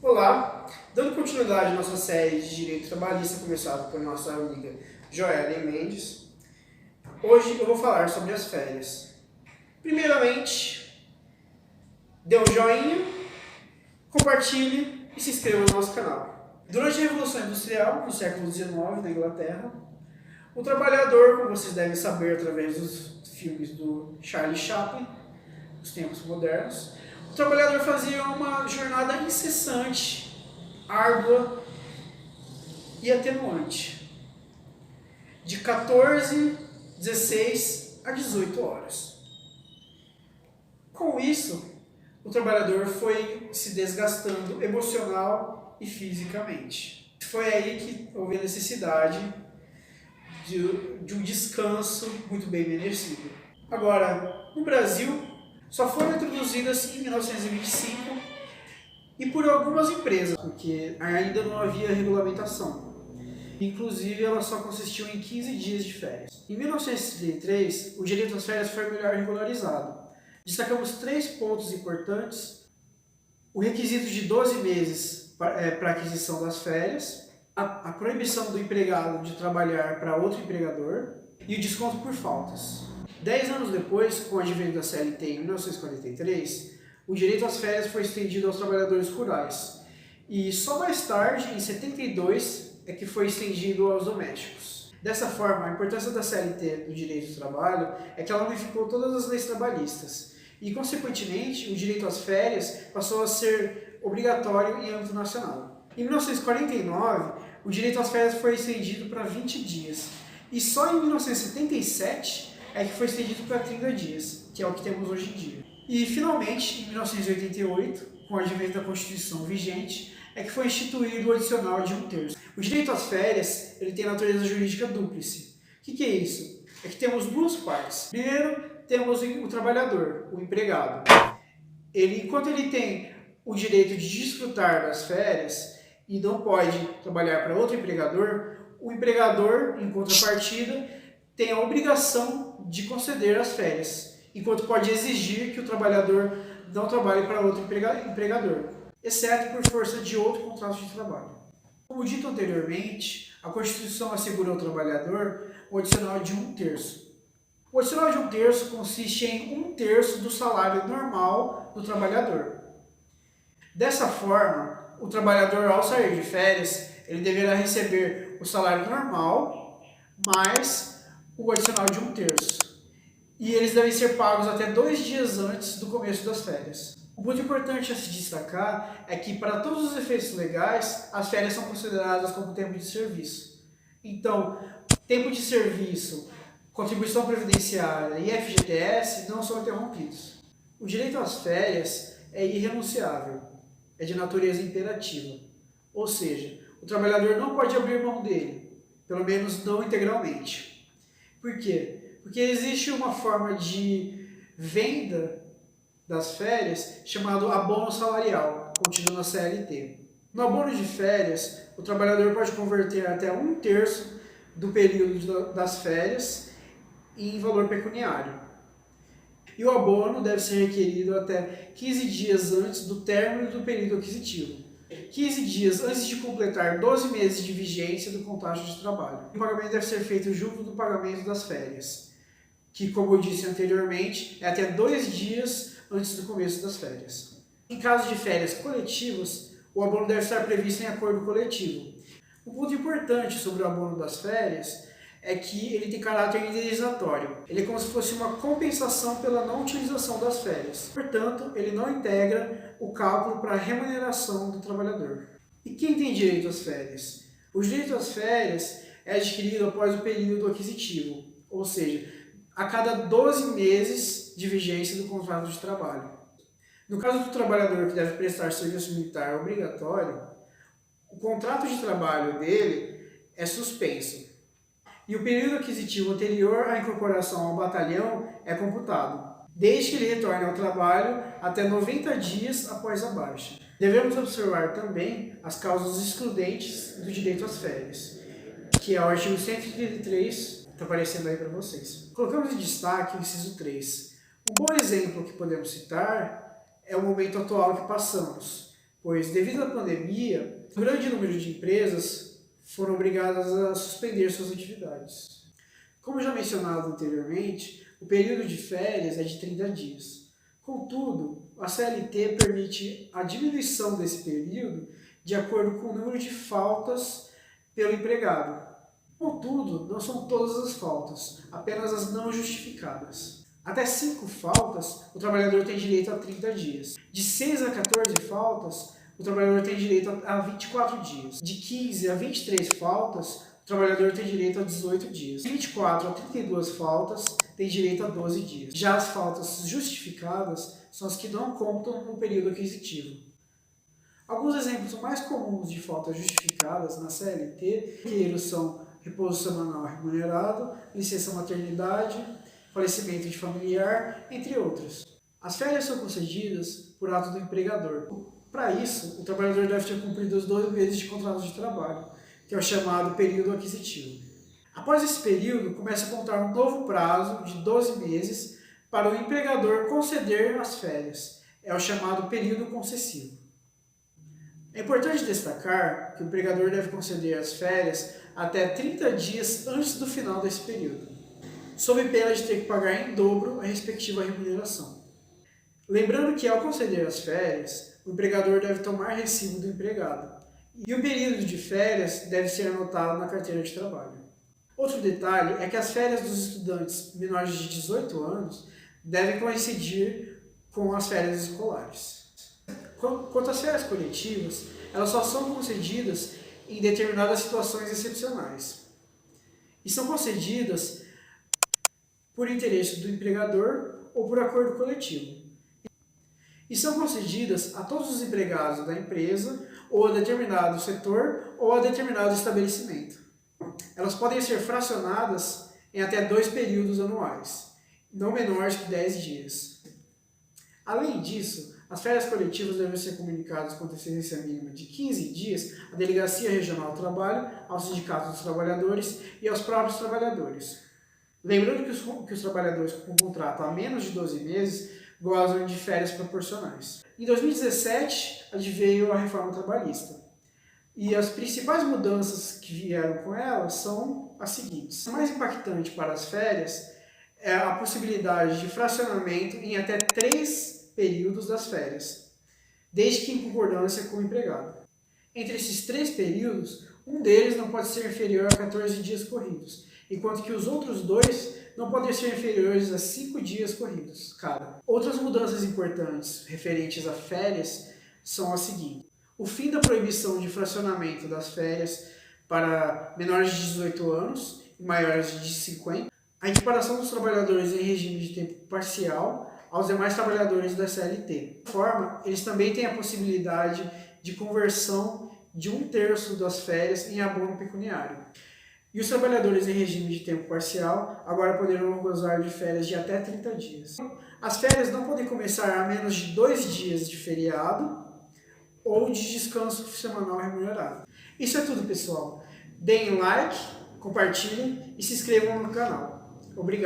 Olá! Dando continuidade à nossa série de Direito Trabalhista começada por nossa amiga Joellen Mendes, hoje eu vou falar sobre as férias. Primeiramente, dê um joinha, compartilhe e se inscreva no nosso canal. Durante a Revolução Industrial, no século XIX, na Inglaterra, o trabalhador, como vocês devem saber através dos filmes do Charlie Chaplin, dos tempos modernos, o trabalhador fazia uma jornada incessante, árdua e atenuante, de 14, 16 a 18 horas. Com isso, o trabalhador foi se desgastando emocional e fisicamente. Foi aí que houve a necessidade de um descanso muito bem merecido. Agora, no Brasil, só foram introduzidas em 1925 e por algumas empresas, porque ainda não havia regulamentação. Inclusive, ela só consistiu em 15 dias de férias. Em 1933, o direito às férias foi melhor regularizado. Destacamos 3 pontos importantes: o requisito de 12 meses para aquisição das férias, a proibição do empregado de trabalhar para outro empregador e o desconto por faltas. 10 anos depois, com o advento da CLT em 1943, o direito às férias foi estendido aos trabalhadores rurais. E só mais tarde, em 72, é que foi estendido aos domésticos. Dessa forma, a importância da CLT do direito do trabalho é que ela unificou todas as leis trabalhistas. E, consequentemente, o direito às férias passou a ser obrigatório em âmbito nacional. Em 1949, o direito às férias foi estendido para 20 dias. E só em 1977 é que foi estendido para 30 dias, que é o que temos hoje em dia. E, finalmente, em 1988, com o advento da Constituição vigente, é que foi instituído o adicional de 1/3. O direito às férias ele tem natureza jurídica dúplice. O que é isso? É que temos duas partes. Primeiro, temos o trabalhador, o empregado. Enquanto ele tem o direito de desfrutar das férias e não pode trabalhar para outro empregador, o empregador, em contrapartida, tem a obrigação de conceder as férias, enquanto pode exigir que o trabalhador não trabalhe para outro empregador, exceto por força de outro contrato de trabalho. Como dito anteriormente, a Constituição assegura ao trabalhador o adicional de 1/3. O adicional de 1/3 consiste em 1/3 do salário normal do trabalhador. Dessa forma, o trabalhador, ao sair de férias, ele deverá receber o salário normal mais o adicional de 1/3. E eles devem ser pagos até 2 dias antes do começo das férias. O ponto importante a se destacar é que, para todos os efeitos legais, as férias são consideradas como tempo de serviço. Então, tempo de serviço, contribuição previdenciária e FGTS não são interrompidos. O direito às férias é irrenunciável, é de natureza imperativa. Ou seja, o trabalhador não pode abrir mão dele, pelo menos não integralmente. Por quê? Porque existe uma forma de venda das férias chamado abono salarial, contido na CLT. No abono de férias, o trabalhador pode converter até 1/3 do período das férias em valor pecuniário. E o abono deve ser requerido até 15 dias antes do término do período aquisitivo. 15 dias antes de completar 12 meses de vigência do contrato de trabalho. O pagamento deve ser feito junto do pagamento das férias, que, como eu disse anteriormente, é até 2 dias antes do começo das férias. Em caso de férias coletivas, o abono deve estar previsto em acordo coletivo. Um ponto importante sobre o abono das férias é que ele tem caráter indenizatório. Ele é como se fosse uma compensação pela não utilização das férias. Portanto, ele não integra o cálculo para a remuneração do trabalhador. E quem tem direito às férias? O direito às férias é adquirido após o período aquisitivo, ou seja, a cada 12 meses de vigência do contrato de trabalho. No caso do trabalhador que deve prestar serviço militar obrigatório, o contrato de trabalho dele é suspenso e o período aquisitivo anterior à incorporação ao batalhão é computado, desde que ele retorne ao trabalho até 90 dias após a baixa. Devemos observar também as causas excludentes do direito às férias, que é o artigo 133, está aparecendo aí para vocês. Colocamos em destaque o inciso 3. Um bom exemplo que podemos citar é o momento atual que passamos, pois devido à pandemia, um grande número de empresas foram obrigadas a suspender suas atividades. Como já mencionado anteriormente, o período de férias é de 30 dias. Contudo, a CLT permite a diminuição desse período de acordo com o número de faltas pelo empregado. Contudo, não são todas as faltas, apenas as não justificadas. Até 5 faltas, o trabalhador tem direito a 30 dias. De 6 a 14 faltas, o trabalhador tem direito a 24 dias. De 15 a 23 faltas, o trabalhador tem direito a 18 dias. De 24 a 32 faltas, tem direito a 12 dias. Já as faltas justificadas são as que não contam no período aquisitivo. Alguns exemplos mais comuns de faltas justificadas na CLT são repouso semanal remunerado, licença maternidade, falecimento de familiar, entre outros. As férias são concedidas por ato do empregador. Para isso, o trabalhador deve ter cumprido os 2 meses de contrato de trabalho, que é o chamado período aquisitivo. Após esse período, começa a contar um novo prazo de 12 meses para o empregador conceder as férias. É o chamado período concessivo. É importante destacar que o empregador deve conceder as férias até 30 dias antes do final desse período, sob pena de ter que pagar em dobro a respectiva remuneração. Lembrando que, ao conceder as férias, o empregador deve tomar recibo do empregado, e o período de férias deve ser anotado na carteira de trabalho. Outro detalhe é que as férias dos estudantes menores de 18 anos devem coincidir com as férias escolares. Quanto às férias coletivas, elas só são concedidas em determinadas situações excepcionais e são concedidas por interesse do empregador ou por acordo coletivo. E são concedidas a todos os empregados da empresa ou a determinado setor ou a determinado estabelecimento. Elas podem ser fracionadas em até 2 períodos anuais, não menores que 10 dias. Além disso, as férias coletivas devem ser comunicadas com antecedência mínima de 15 dias à Delegacia Regional do Trabalho, ao Sindicato dos Trabalhadores e aos próprios trabalhadores. Lembrando que os trabalhadores com contrato há menos de 12 meses gozam de férias proporcionais. Em 2017, adveio a reforma trabalhista. E as principais mudanças que vieram com ela são as seguintes. A mais impactante para as férias é a possibilidade de fracionamento em até 3 períodos das férias, desde que em concordância com o empregado. Entre esses 3 períodos, um deles não pode ser inferior a 14 dias corridos, enquanto que os outros 2 não podem ser inferiores a 5 dias corridos cada. Outras mudanças importantes referentes a férias são as seguintes. O fim da proibição de fracionamento das férias para menores de 18 anos e maiores de 50. A equiparação dos trabalhadores em regime de tempo parcial aos demais trabalhadores da CLT. De forma, eles também têm a possibilidade de conversão de 1/3 das férias em abono pecuniário. E os trabalhadores em regime de tempo parcial agora poderão gozar de férias de até 30 dias. As férias não podem começar a menos de 2 dias de feriado ou de descanso semanal remunerado. Isso é tudo, pessoal. Deem like, compartilhem e se inscrevam no canal. Obrigado.